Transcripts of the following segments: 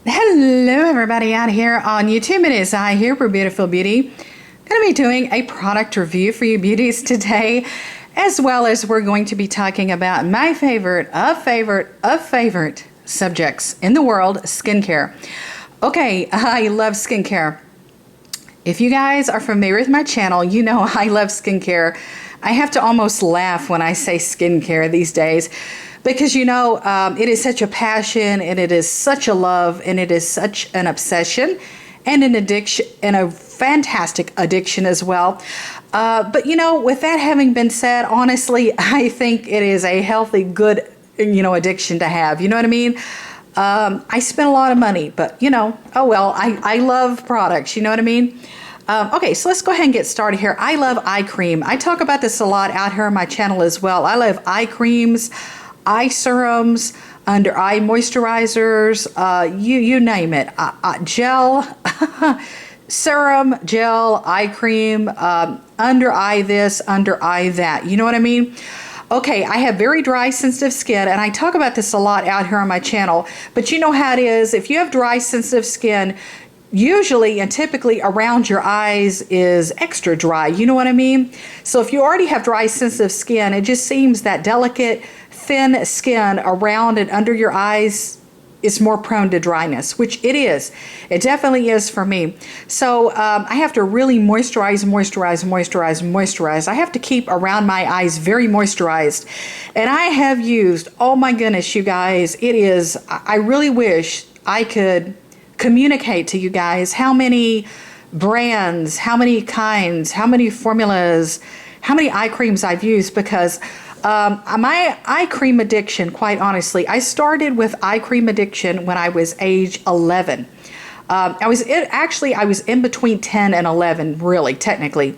Hello everybody out here on YouTube. It is I here for Beautiful Beauty. Going to be doing a product review for you beauties today, as well as we're going to be talking about my favorite subjects in the world, skincare. Okay, I love skincare. If you guys are familiar with my channel, you know I love skincare. I have to almost laugh when I say skincare these days because it is such a passion and it is such a love and it is such an obsession and an addiction and a fantastic addiction as well. But with that having been said, honestly, I think it is a healthy, good, addiction to have. You know what I mean? I spend a lot of money, but oh well, I love products. You know what I mean? Okay, so let's go ahead and get started here. I love eye cream. I talk about this a lot out here on my channel as well. I love eye creams, eye serums, under eye moisturizers, you name it. Gel, serum, gel, eye cream, under eye this, under eye that. You know what I mean? Okay, I have very dry, sensitive skin, and I talk about this a lot out here on my channel, but you know how it is. If you have dry, sensitive skin, usually and typically around your eyes is extra dry. You know what I mean? So if you already have dry, sensitive skin, it just seems that delicate, thin skin around and under your eyes is more prone to dryness, which it is. It definitely is for me. So I have to really moisturize. I have to keep around my eyes very moisturized. And I have used, oh my goodness, you guys, I really wish I could communicate to you guys how many brands, how many kinds, how many formulas, how many eye creams I've used, because my eye cream addiction, quite honestly, I started with eye cream addiction when I was age 11. I was in between 10 and 11, really, technically.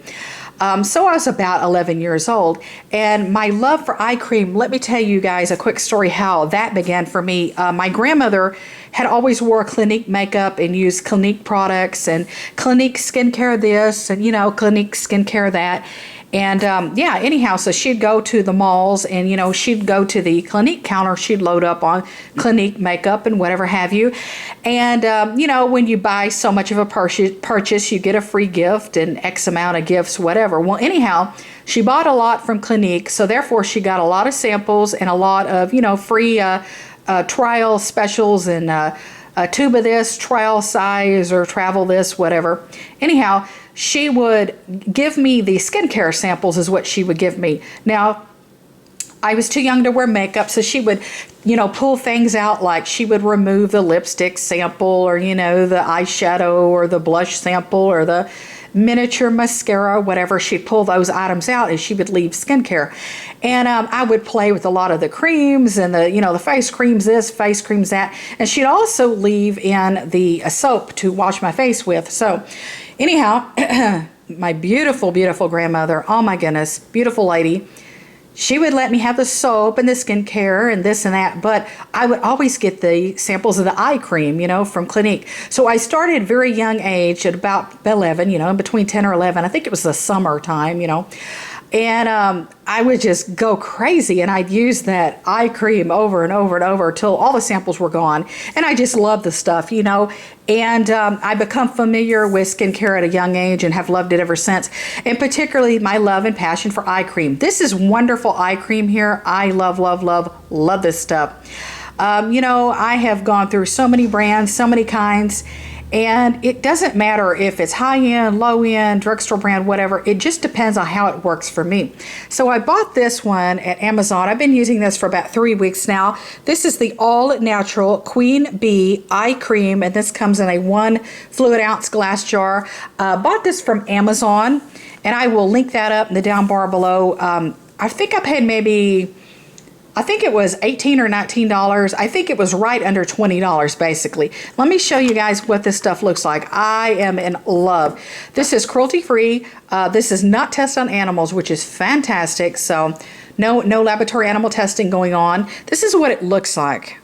So I was about 11 years old, and my love for eye cream, let me tell you guys a quick story how that began for me. My grandmother had always wore Clinique makeup and used Clinique products and Clinique skincare this and, Clinique skincare that. And anyhow, so she'd go to the malls and, she'd go to the Clinique counter. She'd load up on Clinique makeup and whatever have you. And, when you buy so much of a purchase, you get a free gift and X amount of gifts, whatever. Well, anyhow, she bought a lot from Clinique. So therefore, she got a lot of samples and a lot of, free trial specials and a tube of this, trial size or travel this, whatever. Anyhow, she would give me the skincare samples is what she would give me. Now, I was too young to wear makeup, so she would, pull things out like she would remove the lipstick sample or, the eyeshadow or the blush sample or the miniature mascara, whatever. She'd pull those items out and she would leave skincare. And I would play with a lot of the creams and the face creams this, face creams that. And she'd also leave in the soap to wash my face with. So anyhow, my beautiful, beautiful grandmother, oh my goodness, beautiful lady, she would let me have the soap and the skincare and this and that, but I would always get the samples of the eye cream, from Clinique. So I started very young age at about 11, in between 10 or 11. I think it was the summertime, and I would just go crazy and I'd use that eye cream over and over and over till all the samples were gone. And I just love the stuff, and I become familiar with skincare at a young age and have loved it ever since. And particularly my love and passion for eye cream. This is wonderful eye cream here. I love, love, love, love this stuff. I have gone through so many brands, so many kinds. And it doesn't matter if it's high-end, low-end, drugstore brand, whatever. It just depends on how it works for me. So I bought this one at Amazon. I've been using this for about 3 weeks now. This is the All Natural Queen Bee Eye Cream, and this comes in a 1 fluid ounce glass jar. Bought this from Amazon, and I will link that up in the down bar below. I think I paid I think it was $18 or $19. I think it was right under $20 basically. Let me show you guys what this stuff looks like. I am in love. This is cruelty free. This is not tested on animals, which is fantastic. So no laboratory animal testing going on. This is what it looks like.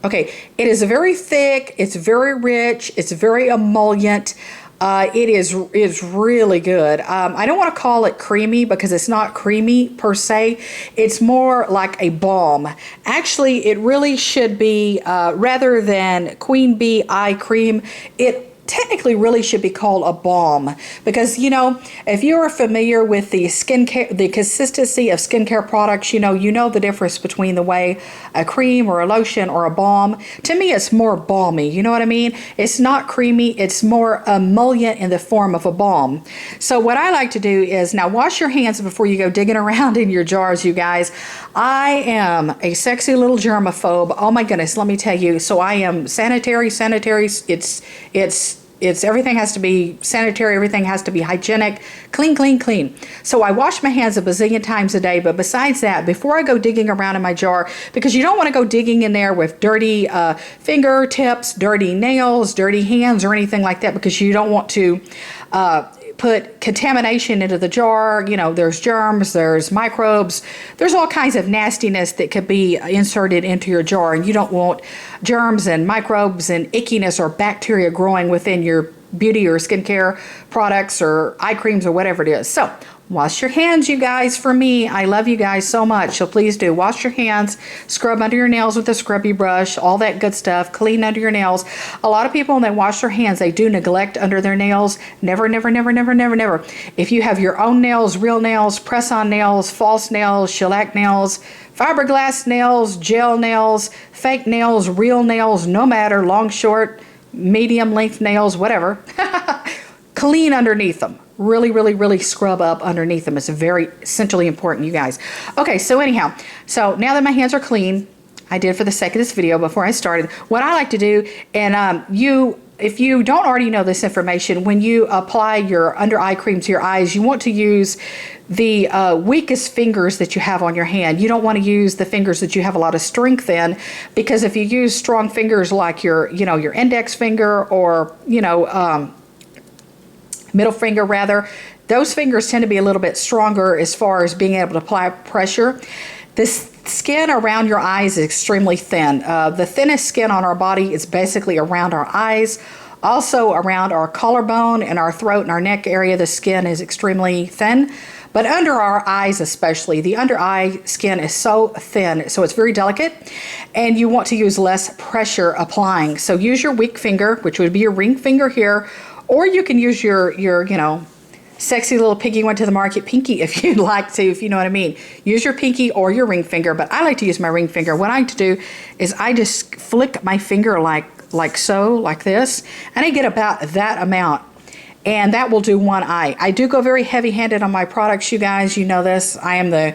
Okay, it is very thick, it's very rich, it's very emollient. It's really good. I don't want to call it creamy because it's not creamy per se. It's more like a balm. Actually, it really should be, rather than Queen Bee Eye Cream, it technically really should be called a balm, because if you are familiar with the skincare, the consistency of skincare products, you know the difference between the way a cream or a lotion or a balm. To me, it's more balmy, you know what I mean? It's not creamy, it's more emollient in the form of a balm. So what I like to do is, now wash your hands before you go digging around in your jars, you guys. I am a sexy little germaphobe. Oh my goodness, let me tell you. So I am sanitary. It's everything has to be sanitary, everything has to be hygienic, clean, clean, clean. So I wash my hands a bazillion times a day, but besides that, before I go digging around in my jar, because you don't want to go digging in there with dirty fingertips, dirty nails, dirty hands, or anything like that, because you don't want to put contamination into the jar. There's germs, there's microbes, there's all kinds of nastiness that could be inserted into your jar, and you don't want germs and microbes and ickiness or bacteria growing within your beauty or skincare products or eye creams or whatever it is. So wash your hands, you guys, for me. I love you guys so much, so please do. Wash your hands, scrub under your nails with a scrubby brush, all that good stuff, clean under your nails. A lot of people, when they wash their hands, they do neglect under their nails. Never, never, never, never, never, never. If you have your own nails, real nails, press-on nails, false nails, shellac nails, fiberglass nails, gel nails, fake nails, real nails, no matter, long, short, medium length nails, whatever, clean underneath them. Really, really, really scrub up underneath them. It's very essentially important, you guys. Okay, so anyhow, so now that my hands are clean, I did for the sake of this video before I started, what I like to do, and if you don't already know this information, when you apply your under eye cream to your eyes, you want to use the weakest fingers that you have on your hand. You don't want to use the fingers that you have a lot of strength in, because if you use strong fingers like your index finger or middle finger rather, those fingers tend to be a little bit stronger as far as being able to apply pressure. The skin around your eyes is extremely thin. The thinnest skin on our body is basically around our eyes. Also around our collarbone and our throat and our neck area, the skin is extremely thin. But under our eyes especially, the under eye skin is so thin, so it's very delicate, and you want to use less pressure applying. So use your weak finger, which would be your ring finger here, or you can use your sexy little piggy went to the market pinky if you'd like to, if you know what I mean. Use your pinky or your ring finger, but I like to use my ring finger. What I like to do is I just flick my finger like so, like this, and I get about that amount, and that will do one eye. I do go very heavy-handed on my products, you guys. You know this. I am the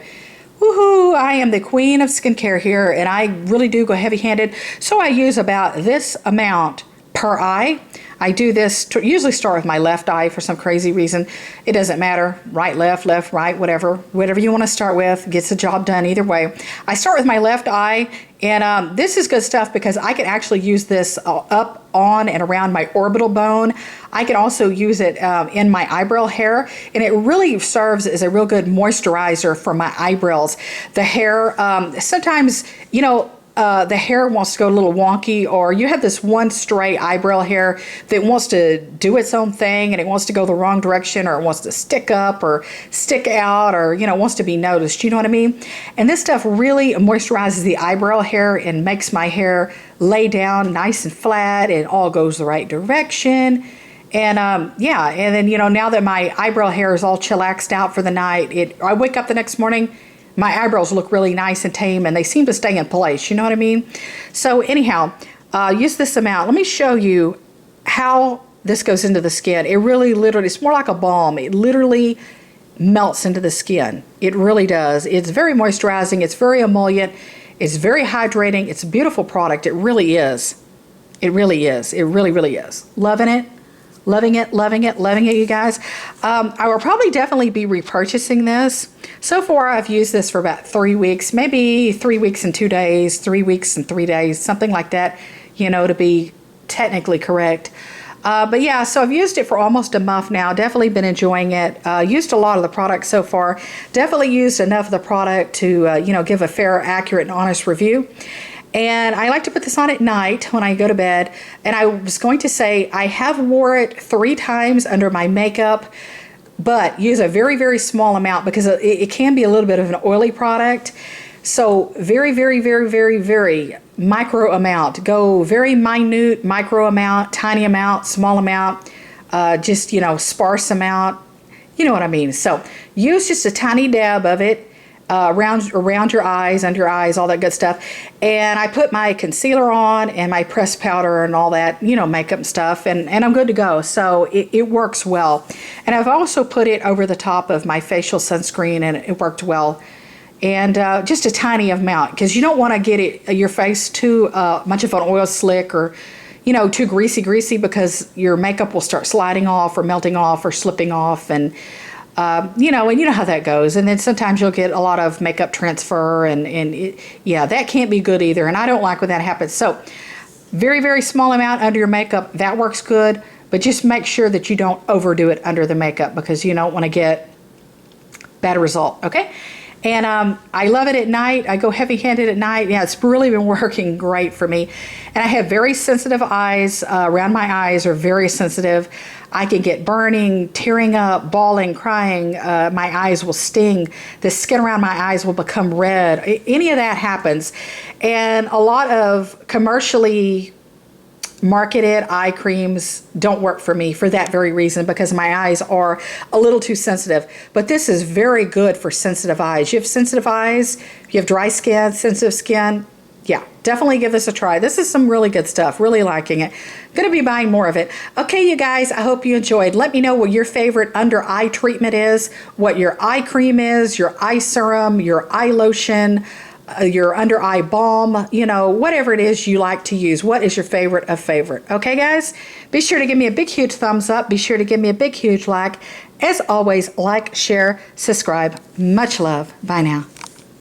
queen of skincare here, and I really do go heavy-handed. So I use about this amount per eye. I do this to usually start with my left eye for some crazy reason. It doesn't matter. Right, left, right, whatever. Whatever you want to start with gets the job done either way. I start with my left eye, and this is good stuff because I can actually use this up, on, and around my orbital bone. I can also use it in my eyebrow hair, and it really serves as a real good moisturizer for my eyebrows. The hair, sometimes, the hair wants to go a little wonky, or you have this one stray eyebrow hair that wants to do its own thing and it wants to go the wrong direction, or it wants to stick up or stick out, or wants to be noticed, you know what I mean? And this stuff really moisturizes the eyebrow hair and makes my hair lay down nice and flat, and all goes the right direction. And yeah, and then now that my eyebrow hair is all chillaxed out for the night, I wake up the next morning, my eyebrows look really nice and tame, and they seem to stay in place, you know what I mean? So anyhow, use this amount. Let me show you how this goes into the skin. It really literally, it's more like a balm. It literally melts into the skin. It really does. It's very moisturizing. It's very emollient. It's very hydrating. It's a beautiful product. It really is. It really is. It really, really is. Loving it. Loving it, loving it, loving it, you guys. I will probably definitely be repurchasing this. So far, I've used this for about 3 weeks, maybe 3 weeks and 2 days, 3 weeks and 3 days, something like that, to be technically correct. But yeah, so I've used it for almost a month now. Definitely been enjoying it. Used a lot of the product so far. Definitely used enough of the product to, give a fair, accurate, and honest review. And I like to put this on at night when I go to bed. And I was going to say I have wore it 3 times under my makeup, but use a very, very small amount because it can be a little bit of an oily product. So very, very, very, very, very micro amount. Go very minute, micro amount, tiny amount, small amount, just, you know, sparse amount. You know what I mean? So use just a tiny dab of it around your eyes, under your eyes, all that good stuff. And I put my concealer on and my pressed powder and all that, you know, makeup stuff, and I'm good to go. So it works well. And I've also put it over the top of my facial sunscreen, and it worked well. And just a tiny amount, because you don't want to get your face too much of an oil slick or, you know, too greasy, because your makeup will start sliding off or melting off or slipping off, and you know how that goes. And then sometimes you'll get a lot of makeup transfer, and yeah, that can't be good either. And I don't like when that happens. So very, very small amount under your makeup, that works good. But just make sure that you don't overdo it under the makeup, because you don't want to get bad result, okay? And I love it at night. I go heavy-handed at night. Yeah, it's really been working great for me. And I have very sensitive eyes. Around my eyes are very sensitive. I can get burning, tearing up, bawling, crying. My eyes will sting. The skin around my eyes will become red. Any of that happens. And a lot of commercially marketed eye creams don't work for me for that very reason, because my eyes are a little too sensitive. But this is very good for sensitive eyes. You have sensitive eyes, you have dry skin, sensitive skin, yeah, definitely give this a try. This is some really good stuff. Really liking it. Going to be buying more of it. Okay, you guys, I hope you enjoyed. Let me know what your favorite under eye treatment is, what your eye cream is, your eye serum, your eye lotion, your under eye balm, you know, whatever it is you like to use. What is your favorite of favorite? Okay, guys? Be sure to give me a big, huge thumbs up. Be sure to give me a big, huge like. As always, like, share, subscribe. Much love. Bye now.